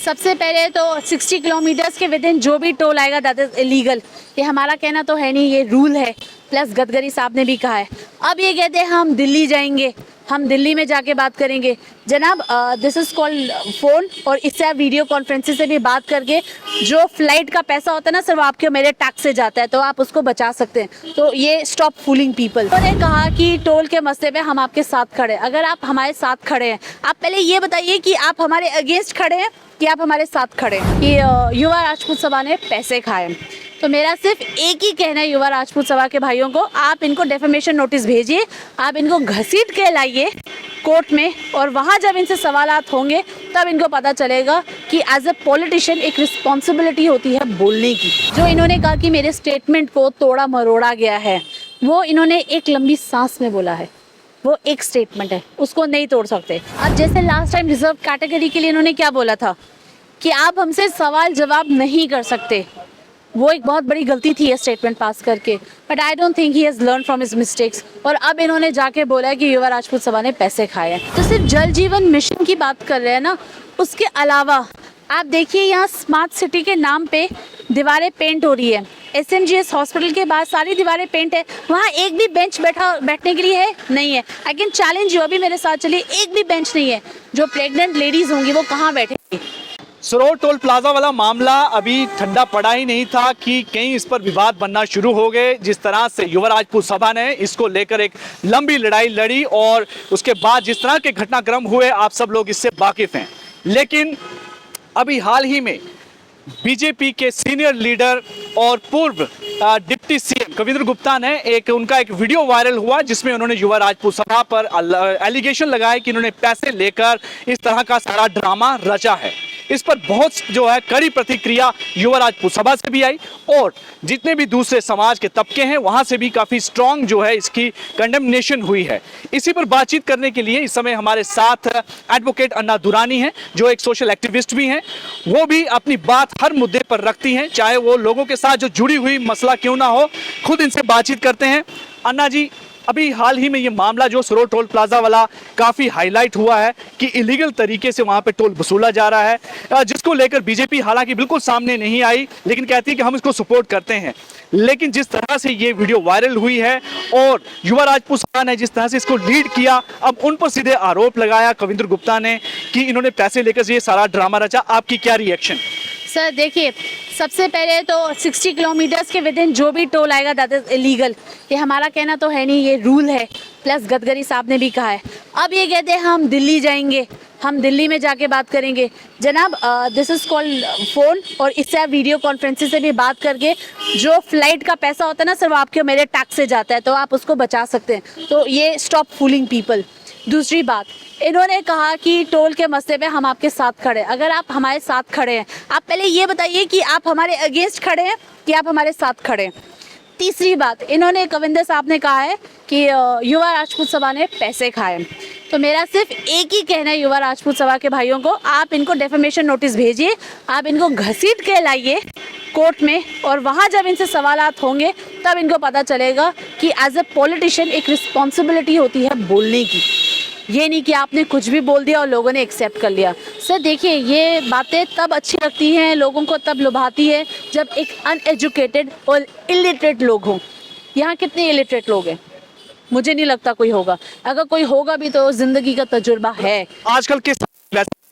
सबसे पहले तो 60 किलोमीटर्स के विद इन जो भी टोल आएगा दैट इज इलीगल। ये हमारा कहना तो है नहीं, ये रूल है। प्लस गडकरी साहब ने भी कहा है। अब ये कहते हैं हम दिल्ली जाएंगे, हम दिल्ली में जाके बात करेंगे। जनाब दिस इज़ कॉल्ड फ़ोन, और इससे आप वीडियो कॉन्फ्रेंसिंग से भी बात करके जो फ्लाइट का पैसा होता है ना, सिर्फ आपके मेरे टैक्स से जाता है, तो आप उसको बचा सकते हैं। तो ये स्टॉप फूलिंग पीपल। उन्होंने कहा कि टोल के मसले पे हम आपके साथ खड़े हैं। अगर आप हमारे साथ खड़े हैं, आप पहले ये बताइए कि आप हमारे अगेंस्ट खड़े हैं कि आप हमारे साथ खड़े हैं। कि युवा राजपूत सभा ने पैसे खाए, तो मेरा सिर्फ एक ही कहना है युवा राजपूत सभा के भाइयों को, आप इनको डेफेमेशन नोटिस भेजिए, आप इनको घसीट के लाइए कोर्ट में, और वहाँ जब इनसे सवालात होंगे तब इनको पता चलेगा कि एज ए पॉलिटिशियन एक रिस्पॉन्सिबिलिटी होती है बोलने की। जो इन्होंने कहा कि मेरे स्टेटमेंट को तोड़ा मरोड़ा गया है, वो इन्होंने एक लंबी सांस में बोला है। वो एक स्टेटमेंट है, उसको नहीं तोड़ सकते। अब जैसे लास्ट टाइम रिजर्व कैटेगरी के लिए इन्होंने क्या बोला था कि आप हमसे सवाल जवाब नहीं कर सकते, वो एक बहुत बड़ी गलती थी ये स्टेटमेंट पास करके। But I don't think he has learn from his mistakes. और अब इन्होंने जाके बोला है कि युवा राजपूत सभा ने पैसे खाए हैं। तो सिर्फ जल जीवन मिशन की बात कर रहे हैं ना, उसके अलावा आप देखिए यहाँ स्मार्ट सिटी के नाम पे दीवारें पेंट हो रही है। SMGS हॉस्पिटल के बाद सारी दीवारें पेंट है, वहाँ एक भी बेंच बैठने के लिए है नहीं है। आई कैन चैलेंज यू, अभी मेरे साथ चलिए, एक भी बेंच नहीं है। जो प्रेग्नेंट लेडीज़ होंगी वो कहाँ बैठेंगी? सरोड टोल प्लाजा वाला मामला अभी ठंडा पड़ा ही नहीं था कि कहीं इस पर विवाद बनना शुरू हो गए। जिस तरह से युवा राजपूत सभा ने इसको लेकर एक लंबी लड़ाई लड़ी, और उसके बाद जिस तरह के घटनाक्रम हुए आप सब लोग इससे वाकिफ हैं। लेकिन अभी हाल ही में बीजेपी के सीनियर लीडर और पूर्व डिप्टी सीएम कविंद्र गुप्ता ने उनका एक वीडियो वायरल हुआ, जिसमें उन्होंने युवा राजपूत सभा पर एलिगेशन लगाया कि इन्होंने पैसे लेकर इस तरह का सारा ड्रामा रचा है। इस पर बहुत जो है कड़ी प्रतिक्रिया युवा राजपूत सभा से भी आई, और जितने भी दूसरे समाज के तबके हैं वहां से भी काफ़ी स्ट्रॉन्ग जो है इसकी कंडेमनेशन हुई है। इसी पर बातचीत करने के लिए इस समय हमारे साथ एडवोकेट अन्ना दुरानी हैं, जो एक सोशल एक्टिविस्ट भी हैं। वो भी अपनी बात हर मुद्दे पर रखती हैं, चाहे वो लोगों के साथ जो जुड़ी हुई मसला क्यों ना हो। खुद इनसे बातचीत करते हैं। अन्ना जी, अभी हाल ही में ये मामला जो सरोड टोल प्लाजा वाला काफ़ी हाईलाइट हुआ है कि इलीगल तरीके से वहाँ पे टोल वसूला जा रहा है, जिसको लेकर बीजेपी हालांकि बिल्कुल सामने नहीं आई, लेकिन कहती है कि हम इसको सपोर्ट करते हैं। लेकिन जिस तरह से ये वीडियो वायरल हुई है और युवा राजपूत सभा ने जिस तरह से इसको लीड किया, अब उन पर सीधे आरोप लगाया कविंद्र गुप्ता ने कि इन्होंने पैसे लेकर ये सारा ड्रामा रचा। आपकी क्या रिएक्शन? सर देखिए, सबसे पहले तो 60 किलोमीटर्स के विद इन जो भी टोल आएगा दैट इज़ इलीगल। ये हमारा कहना तो है नहीं, ये रूल है। प्लस गडकरी साहब ने भी कहा है। अब ये कहते हैं हम दिल्ली जाएंगे, हम दिल्ली में जाके बात करेंगे। जनाब दिस इज़ कॉल्ड फ़ोन, और इससे आप वीडियो कॉन्फ्रेंसिंग से भी बात करके जो फ्लाइट का पैसा होता है ना, सिर्फ आपके मेरे टैक्स से जाता है, तो आप उसको बचा सकते हैं। तो ये स्टॉप फूलिंग पीपल। दूसरी बात, इन्होंने कहा कि टोल के मसले पे हम आपके साथ खड़े हैं। अगर आप हमारे साथ खड़े हैं, आप पहले ये बताइए कि आप हमारे अगेंस्ट खड़े हैं कि आप हमारे साथ खड़े हैं। तीसरी बात, इन्होंने कविंद्र साहब ने कहा है कि युवा राजपूत सभा ने पैसे खाए, तो मेरा सिर्फ एक ही कहना है युवा राजपूत सभा के भाइयों को, आप इनको डेफेमेशन नोटिस भेजिए, आप इनको घसीट के लाइए कोर्ट में, और वहाँ जब इनसे सवालात होंगे तब इनको पता चलेगा कि एज ए पॉलिटिशियन एक रिस्पॉन्सिबिलिटी होती है बोलने की। ये नहीं कि आपने कुछ भी बोल दिया और लोगों ने एक्सेप्ट कर लिया। सर देखिए, ये बातें तब अच्छी लगती हैं, लोगों को तब लुभाती है जब एक अनएजुकेटेड और इलिटरेट लोग हों। यहाँ कितने इलिटरेट लोग हैं? मुझे नहीं लगता कोई होगा। अगर कोई होगा भी तो ज़िंदगी का तजुर्बा है। आजकल के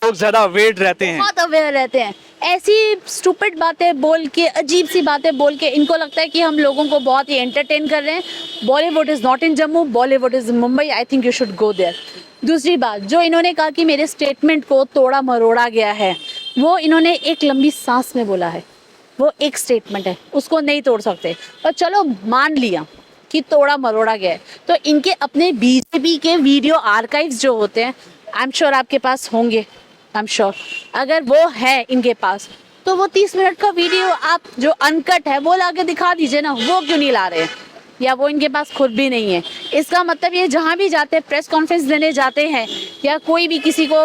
लोग ज़्यादा अवेयर रहते हैं, बहुत अवेयर रहते हैं। ऐसी स्टूपिड बातें बोल के, अजीब सी बातें बोल के इनको लगता है कि हम लोगों को बहुत ही एंटरटेन कर रहे हैं। Bollywood is not in Jammu, Bollywood is in Mumbai. I think you should go there. दूसरी बात, जो इन्होंने कहा कि मेरे स्टेटमेंट को तोड़ा मरोड़ा गया है, वो इन्होंने एक लंबी सांस में बोला है। वो एक स्टेटमेंट है, उसको नहीं तोड़ सकते। और चलो मान लिया कि तोड़ा मरोड़ा गया है, तो इनके अपने बीजेपी के वीडियो आर्काइव्स जो होते हैं, आई एम श्योर आपके पास होंगे। आई एम श्योर अगर वो है इनके पास, तो वो 30 मिनट का वीडियो आप जो अनकट है वो ला के दिखा दीजिए ना। वो क्यों नहीं ला रहे हैं? या वो इनके पास खुद भी नहीं है? इसका मतलब ये जहाँ भी जाते हैं, प्रेस कॉन्फ्रेंस देने जाते हैं या कोई भी किसी को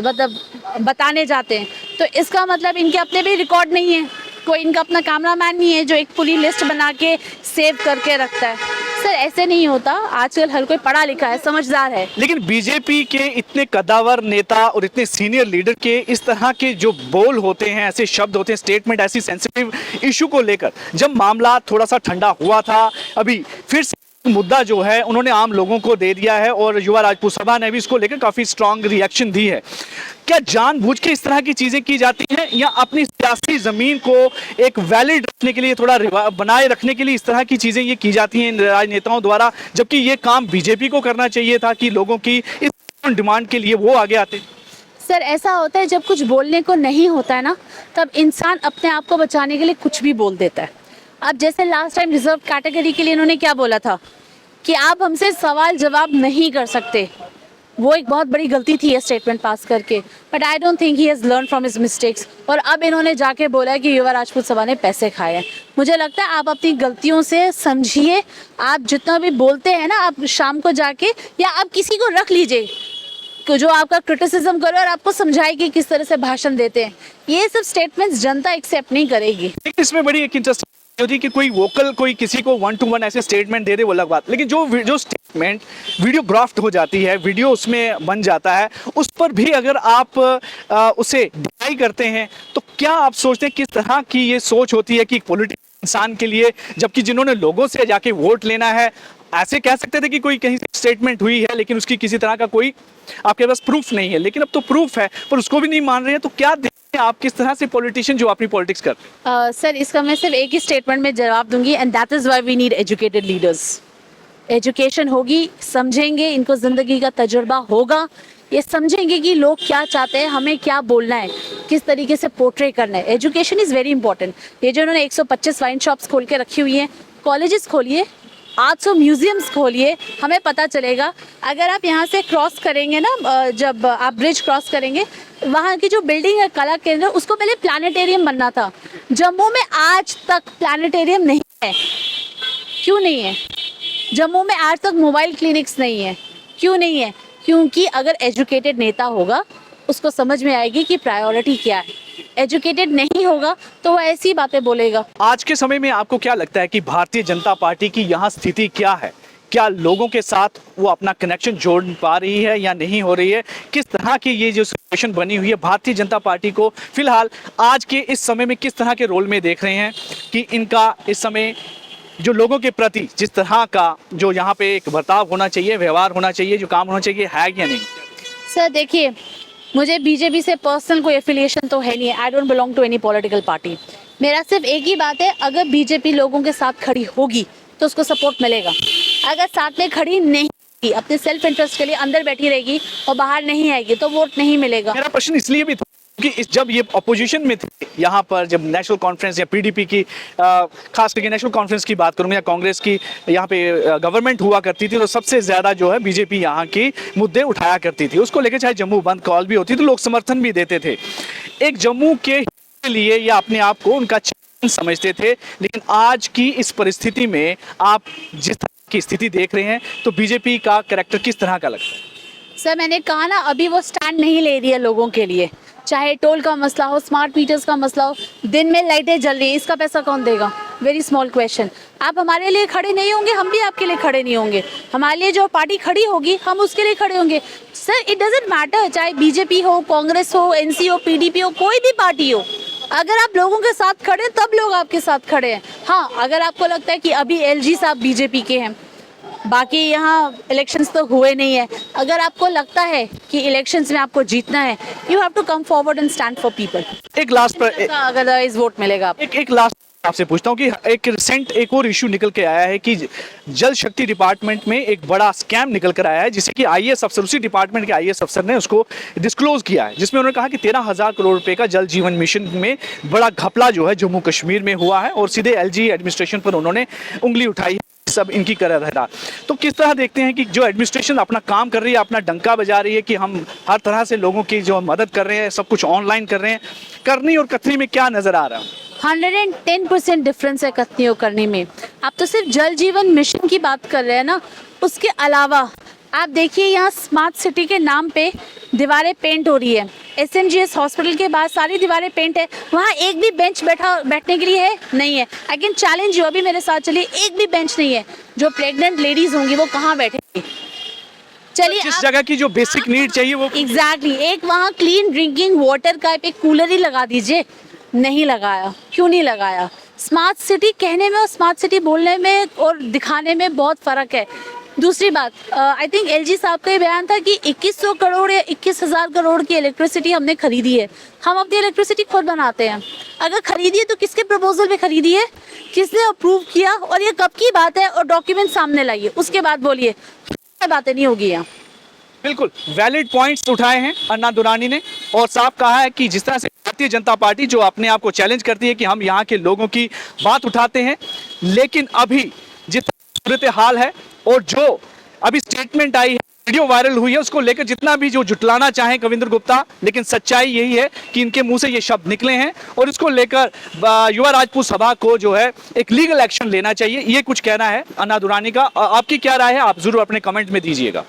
मतलब बताने जाते हैं, तो इसका मतलब इनके अपने भी रिकॉर्ड नहीं है। कोई इनका अपना कैमरामैन नहीं है जो एक पूरी लिस्ट बना के सेव करके रखता है। सर ऐसे नहीं होता, आजकल हर कोई पढ़ा लिखा है, समझदार है। लेकिन बीजेपी के इतने कद्दावर नेता और इतने सीनियर लीडर के इस तरह के जो बोल होते हैं, ऐसे शब्द होते हैं, स्टेटमेंट ऐसी सेंसिटिव इशू को लेकर, जब मामला थोड़ा सा ठंडा हुआ था, अभी फिर से मुद्दा जो है उन्होंने आम लोगों को दे दिया है और युवा राजपूत सभा ने भी इसको लेकर काफी स्ट्रांग रिएक्शन दी है। क्या जानबूझ के इस तरह की चीजें की जाती हैं या अपनी सियासी जमीन को एक वैलिड रखने के लिए, थोड़ा बनाए रखने के लिए इस तरह की चीजें ये की जाती हैं राजनेताओं द्वारा, जबकि ये काम बीजेपी को करना चाहिए था कि लोगों की इस डिमांड के लिए वो आगे आते? सर ऐसा होता है जब कुछ बोलने को नहीं होता है ना, तब इंसान अपने आप को बचाने के लिए कुछ भी बोल देता है। अब जैसे लास्ट टाइम रिजर्व कैटेगरी के लिए इन्होंने क्या बोला था कि आप हमसे सवाल जवाब नहीं कर सकते, वो एक बहुत बड़ी गलती थी ये स्टेटमेंट पास करके, but I don't think he has learn from his mistakes. और अब इन्होंने जाके बोला है कि युवा राजपूत सभा ने पैसे खाए हैं। मुझे लगता है आप अपनी गलतियों से समझिए, आप जितना भी बोलते हैं ना, आप शाम को जाके या आप किसी को रख लीजिए जो आपका क्रिटिसिज्म करे और आपको समझाए कि किस तरह से भाषण देते हैं। ये सब स्टेटमेंट्स जनता एक्सेप्ट नहीं करेगी। लेकिन इसमें बड़ी एक इंटरेस्टिंग होती है कि कोई वोकल, कोई किसी को 1 to 1 ऐसे स्टेटमेंट दे दे, वो अलग बात, लेकिन जो स्टेटमेंट वीडियोग्राफ्ड हो जाती है, वीडियो उसमें बन जाता है, उस पर भी अगर आप उसे डिनाई करते हैं, तो क्या आप सोचते हैं किस तरह की ये सोच होती है कि पॉलिटिकल इंसान के लिए, जबकि जिन्होंने लोगों से जाके वोट लेना है, ऐसे कह सकते थे कि कोई कहीं से स्टेटमेंट हुई है लेकिन उसकी किसी तरह का कोई आपके पास प्रूफ नहीं है, लेकिन अब तो प्रूफ है पर उसको भी नहीं मान रहे हैं, तो क्या देखते हैं आप किस तरह से पॉलिटिशियन जो अपनी पॉलिटिक्स करते हैं? सर इसका मैं सिर्फ एक ही स्टेटमेंट में जवाब दूंगी, and that is why we need educated leaders. Education होगी, समझेंगे, इनको ज़िंदगी का तजुर्बा होगा, ये समझेंगे कि लोग क्या चाहते हैं, हमें क्या बोलना है, किस तरीके से पोर्ट्रे करना है। Education is very important. ये जो उन्होंने 125 वाइन शॉप्स खोल के रखी हुई हैं, कॉलेजेस खोलिए, 800 म्यूजियम्स खोलिए, हमें पता चलेगा। अगर आप यहाँ से क्रॉस करेंगे ना, जब आप ब्रिज क्रॉस करेंगे, वहाँ की जो बिल्डिंग है कला केंद्र, उसको पहले प्लानिटेरियम बनना था। जम्मू में आज तक प्लानिटेरियम नहीं है। क्यों नहीं है? जम्मू में आज तक मोबाइल क्लिनिक्स नहीं है। क्यों नहीं है? क्योंकि अगर एजुकेटेड नेता होगा, उसको समझ में आएगी कि प्रायोरिटी क्या है। एजुकेटेड नहीं होगा तो वो ऐसी बातें बोलेगा। आज के समय में आपको क्या लगता है कि भारतीय जनता पार्टी की यहाँ स्थिति क्या है? क्या लोगों के साथ वो अपना कनेक्शन जोड़ पा रही है या नहीं हो रही है? किस तरह की ये जो सिचुएशन बनी हुई है, भारतीय जनता पार्टी को फिलहाल आज के इस समय में किस तरह के रोल में देख रहे हैं कि इनका इस समय जो लोगों के प्रति जिस तरह का जो यहाँ पे एक बर्ताव होना चाहिए, व्यवहार होना चाहिए, जो काम होना चाहिए, है या नहीं? सर देखिए, मुझे बीजेपी से पर्सनल कोई एफिलिएशन तो है नहीं। I don't belong to any political party. मेरा सिर्फ एक ही बात है, अगर बीजेपी लोगों के साथ खड़ी होगी तो उसको सपोर्ट मिलेगा। अगर साथ में खड़ी नहीं होगी, अपने सेल्फ इंटरेस्ट के लिए अंदर बैठी रहेगी और बाहर नहीं आएगी, तो वोट नहीं मिलेगा। मेरा प्रश्न इसलिए भी था कि जब ये अपोजिशन में थे यहाँ पर, जब नेशनल कॉन्फ्रेंस या पीडीपी की खास करके नेशनल कॉन्फ्रेंस की बात करूँ या कांग्रेस की यहाँ पे गवर्नमेंट हुआ करती थी, तो सबसे ज़्यादा जो है बीजेपी यहाँ की मुद्दे उठाया करती थी। उसको लेकर चाहे जम्मू बंद कॉल भी होती तो लोग समर्थन भी देते थे। एक जम्मू के लिए या अपने आप को उनका चैन समझते थे। लेकिन आज की इस परिस्थिति में आप जिस तरह की स्थिति देख रहे हैं, तो बीजेपी का कैरेक्टर किस तरह का लगता है? सर मैंने कहा ना, अभी वो स्टैंड नहीं ले रही है लोगों के लिए। चाहे टोल का मसला हो, स्मार्ट मीटर्स का मसला हो, दिन में लाइटें जल रही हैं, इसका पैसा कौन देगा? Very small question. आप हमारे लिए खड़े नहीं होंगे, हम भी आपके लिए खड़े नहीं होंगे। हमारे लिए जो पार्टी खड़ी होगी, हम उसके लिए खड़े होंगे। सर इट डजेंट मैटर, चाहे बीजेपी हो, कांग्रेस हो, एनसी हो, पीडीपी हो, कोई भी पार्टी हो, अगर आप लोगों के साथ खड़े हैं तब लोग आपके साथ खड़े हैं। हाँ, अगर आपको लगता है कि अभी एलजी साहब बीजेपी के हैं, बाकी यहाँ इलेक्शंस तो हुए नहीं है, अगर आपको लगता है कि इलेक्शंस में आपको जीतना है, you have to come forward and stand for people. एक लास्ट पर अदरवाइज वोट मिलेगा आपको। एक लास्ट आपसे पूछता हूँ कि एक रिसेंट एक और इशू निकल के आया है कि जल शक्ति डिपार्टमेंट में एक बड़ा स्कैम निकल कर आया है, जिसे कि आईएएस अफसर, उसी डिपार्टमेंट के आईएएस अफसर ने उसको डिस्क्लोज किया है, जिसमें उन्होंने कहा कि 13,000 करोड़ रुपए का जल जीवन मिशन में बड़ा घपला जो है जम्मू कश्मीर में हुआ है और सीधे एलजी एडमिनिस्ट्रेशन पर उन्होंने उंगली उठाई, सब इनकी कर रहा। तो किस तरह देखते हैं कि जो एडमिनिस्ट्रेशन अपना काम कर रही है, अपना डंका बजा रही है कि हम हर तरह से लोगों की जो मदद कर रहे हैं, सब कुछ ऑनलाइन कर रहे हैं, करनी और कथनी में क्या नजर आ रहा है? 110% डिफरेंस है कथनी और करनी में। आप तो सिर्फ जल जीवन मिशन की बात कर रहे हैं ना, उसके अलावा आप देखिए यहाँ स्मार्ट सिटी के नाम पे दीवारें पेंट हो रही है। SMGS हॉस्पिटल के बाद सारी दीवारें पेंट है, वहाँ एक भी बेंच बैठने के लिए है नहीं है। आई कैन चैलेंज यू, अभी मेरे साथ चलिए, एक भी बेंच नहीं है। जो प्रेग्नेंट लेडीज होंगी वो कहाँ बैठेंगी? चलिए जिस जगह की जो बेसिक नीड चाहिए वो एग्जैक्टली एक वहाँ क्लीन ड्रिंकिंग वाटर का एक कूलर ही लगा दीजिए। नहीं लगाया, क्यों नहीं लगाया? स्मार्ट सिटी कहने में और स्मार्ट सिटी बोलने में और दिखाने में बहुत फ़र्क है। दूसरी बात, आई थिंक LG साहब का ये बयान था कि 2100 करोड़ या 21,000 करोड़ की इलेक्ट्रिसिटी हमने खरीदी है। हम अपनी इलेक्ट्रिसिटी खुद बनाते हैं। अगर खरीदी है तो किसके प्रपोजल पे खरीदी है, किसने अप्रूव किया, और ये कब की बात है? और डॉक्यूमेंट सामने लाइए, उसके बाद बोलिए। बातें नहीं होगी यहाँ। बिल्कुल वैलिड पॉइंट्स उठाए हैं अन्ना दुरानी ने, और साफ कहा है कि जिस तरह से भारतीय जनता पार्टी जो अपने आप को चैलेंज करती है कि हम यहाँ के लोगों की बात उठाते हैं, लेकिन अभी जिस सूरत हाल है और जो अभी स्टेटमेंट आई है, वीडियो वायरल हुई है, उसको लेकर जितना भी जो जुटलाना चाहें कविंद्र गुप्ता, लेकिन सच्चाई यही है कि इनके मुंह से ये शब्द निकले हैं और इसको लेकर युवा राजपूत सभा को जो है एक लीगल एक्शन लेना चाहिए। ये कुछ कहना है अन्ना दुरानी का। आपकी क्या राय है, आप जरूर अपने कमेंट में दीजिएगा।